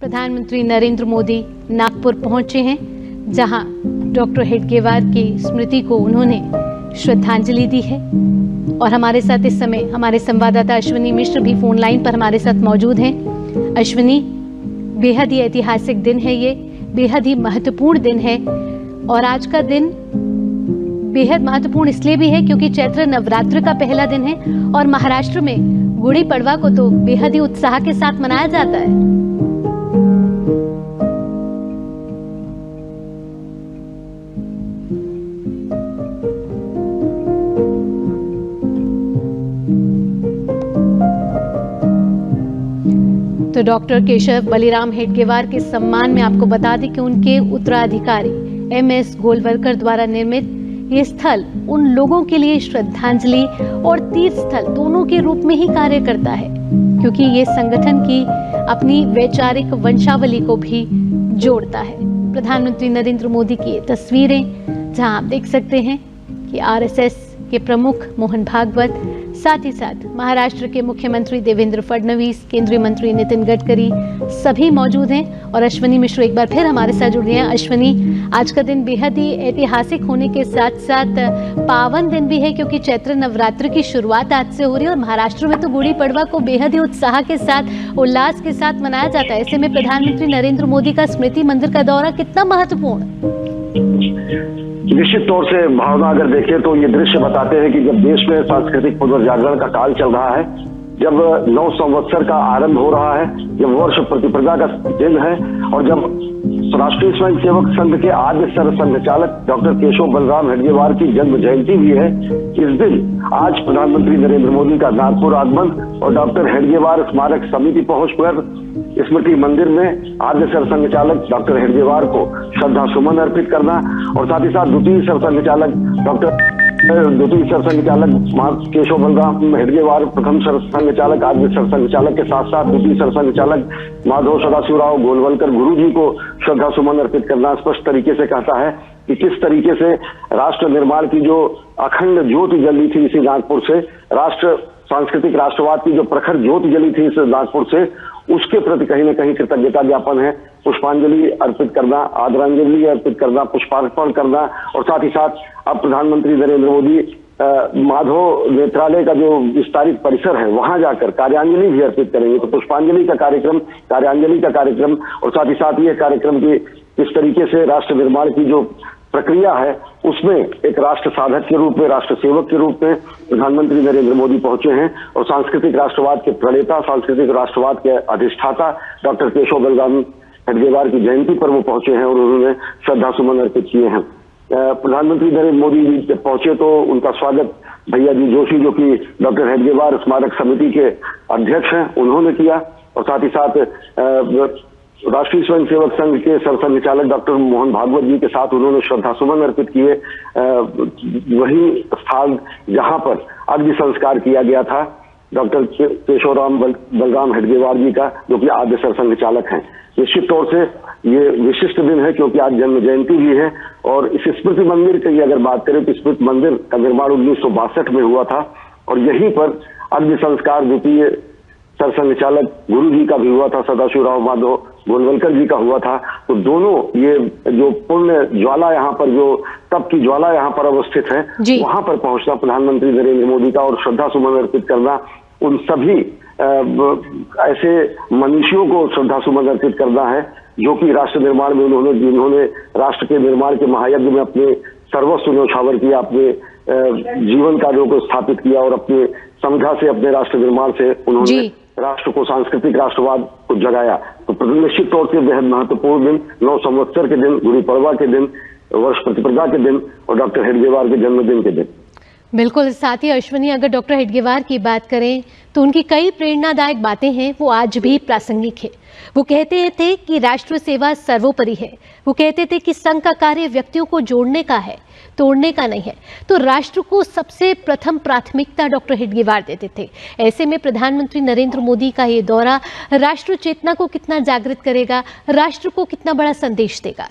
प्रधानमंत्री नरेंद्र मोदी नागपुर पहुंचे हैं, जहां डॉक्टर हेडगेवार की स्मृति को उन्होंने श्रद्धांजलि दी है। और हमारे साथ इस समय हमारे संवाददाता अश्विनी मिश्र भी फोन लाइन पर हमारे साथ मौजूद हैं। अश्विनी, बेहद ही ऐतिहासिक दिन है, ये बेहद ही महत्वपूर्ण दिन है। और आज का दिन बेहद महत्वपूर्ण इसलिए भी है क्योंकि चैत्र नवरात्र का पहला दिन है और महाराष्ट्र में गुड़ी पड़वा को तो बेहद ही उत्साह के साथ मनाया जाता है। तो डॉक्टर केशव बलिराम हेडगेवार के सम्मान में आपको बता दें कि उनके उत्तराधिकारी MS गोलवलकर द्वारा निर्मित ये स्थल उन लोगों के लिए श्रद्धांजलि और तीर्थ स्थल दोनों के रूप में ही कार्य करता है, क्योंकि ये संगठन की अपनी वैचारिक वंशावली को भी जोड़ता है। प्रधानमंत्री नरेंद्र मोदी की ये तस्वीरें, जहां आप देख सकते हैं कि RSS के प्रमुख मोहन भागवत, साथ ही साथ महाराष्ट्र के मुख्यमंत्री देवेंद्र फडणवीस, केंद्रीय मंत्री नितिन गडकरी सभी मौजूद हैं। और अश्विनी मिश्र एक बार फिर हमारे साथ जुड़ रहे हैं। अश्विनी, आज का दिन बेहद ही ऐतिहासिक होने के साथ साथ पावन दिन भी है, क्योंकि चैत्र नवरात्र की शुरुआत आज से हो रही है और महाराष्ट्र में तो गुड़ी पड़वा को बेहद ही उत्साह के साथ, उल्लास के साथ मनाया जाता है। ऐसे में प्रधानमंत्री नरेंद्र मोदी का स्मृति मंदिर का दौरा कितना महत्वपूर्ण? निश्चित तौर से भावना अगर देखें तो ये दृश्य बताते हैं कि जब देश में सांस्कृतिक पुनर्जागरण का काल चल रहा है, जब नव संवत्सर का आरंभ हो रहा है, जब वर्ष प्रतिप्रजा का दिन है और जब राष्ट्रीय स्वयंसेवक संघ के आद्य सरसंघचालक डॉक्टर केशव बलराम हेडगेवार की जन्म जयंती भी है, इस दिन आज प्रधानमंत्री नरेंद्र मोदी का नागपुर आगमन और डॉक्टर हेडगेवार स्मारक समिति पहुंचकर स्मृति मंदिर में आद्य सरसंघचालक डॉक्टर हेडगेवार को श्रद्धा सुमन अर्पित करना और साथ ही साथ द्वितीय सरसंघचालक केशव बलराम हेडगेवार, प्रथम सरसंघचालक, आद्य सरसंघचालक के साथ साथ द्वितीय सरसंघचालक माधव सदाशिवराव गोलवलकर गुरु जी को श्रद्धा सुमन अर्पित करना स्पष्ट तरीके से कहता है कि किस तरीके से राष्ट्र निर्माण की जो अखंड ज्योति जली थी इसी नागपुर से, राष्ट्र सांस्कृतिक राष्ट्रवाद की जो प्रखर ज्योति जली थी इस नागपुर से, उसके प्रति कहीं न कहीं कृतज्ञता ज्ञापन है। पुष्पांजलि अर्पित करना, आदरांजलि अर्पित करना, पुष्पार्पण करना और साथ ही साथ अब प्रधानमंत्री नरेंद्र मोदी माधव नेत्रालय का जो विस्तारित परिसर है वहां जाकर कार्यांजलि भी अर्पित करेंगे। तो पुष्पांजलि का कार्यक्रम, कार्यांजलि का कार्यक्रम और साथ ही साथ ये कार्यक्रम की किस तरीके से राष्ट्र निर्माण की जो प्रक्रिया है उसमें एक राष्ट्र साधक के रूप में, राष्ट्र सेवक के रूप में प्रधानमंत्री नरेंद्र मोदी पहुंचे हैं और सांस्कृतिक राष्ट्रवाद के प्रणेता, सांस्कृतिक राष्ट्रवाद के अधिष्ठाता डॉक्टर केशव बलराम हेडगेवार की जयंती पर वो पहुंचे हैं और उन्होंने श्रद्धा सुमन अर्पित किए हैं। प्रधानमंत्री नरेंद्र मोदी जब पहुंचे तो उनका स्वागत भैया जी जोशी, जो कि डॉक्टर हेडगेवार स्मारक समिति के अध्यक्ष हैं, उन्होंने किया और साथ ही साथ राष्ट्रीय स्वयंसेवक संघ के सरसंघचालक डॉक्टर मोहन भागवत जी के साथ उन्होंने श्रद्धा सुमन अर्पित किए। वही स्थान जहां पर अग्नि संस्कार किया गया था डॉक्टर केशव बलराम हेडगेवार जी का, जो कि आद्य सरसंघचालक हैं। निश्चित तौर से ये विशिष्ट दिन है क्योंकि आज जन्म जयंती भी है। और इस स्मृति मंदिर की अगर बात करें तो स्मृति मंदिर का निर्माण 1962 में हुआ था और यहीं पर अग्नि संस्कार द्वितीय सरसंघचालक गुरु जी का भी हुआ था, सदाशिवराव माधव गोलवलकर जी का हुआ था। तो दोनों ये जो पुण्य ज्वाला यहाँ पर, जो तप की ज्वाला यहाँ पर अवस्थित है, वहां पर पहुंचना प्रधानमंत्री नरेंद्र मोदी का और श्रद्धा सुमन अर्पित करना, उन सभी ऐसे मनुष्यों को श्रद्धा सुमन अर्पित करना है जो कि राष्ट्र निर्माण में जिन्होंने राष्ट्र के निर्माण के महायज्ञ में अपने सर्वस्व न्यौछावर किया, अपने जीवन कार्यों को स्थापित किया और अपने समझा से, अपने राष्ट्र निर्माण से उन्होंने राष्ट्र को, सांस्कृतिक राष्ट्रवाद को जगाया। तो निश्चित तौर से बेहद महत्वपूर्ण दिन, नव संवत्सर के दिन, गुड़ी पड़वा के दिन, वर्ष प्रतिप्रजा के दिन और डॉक्टर हेडगेवार के जन्मदिन के दिन। बिल्कुल। साथ ही अश्विनी, अगर डॉक्टर हेडगेवार की बात करें तो उनकी कई प्रेरणादायक बातें हैं, वो आज भी प्रासंगिक है। वो कहते थे कि राष्ट्र सेवा सर्वोपरि है। वो कहते थे कि संघ का कार्य व्यक्तियों को जोड़ने का है, तोड़ने का नहीं है। तो राष्ट्र को सबसे प्रथम प्राथमिकता डॉक्टर हेडगेवार देते थे। ऐसे में प्रधानमंत्री नरेंद्र मोदी का ये दौरा राष्ट्र चेतना को कितना जागृत करेगा, राष्ट्र को कितना बड़ा संदेश देगा?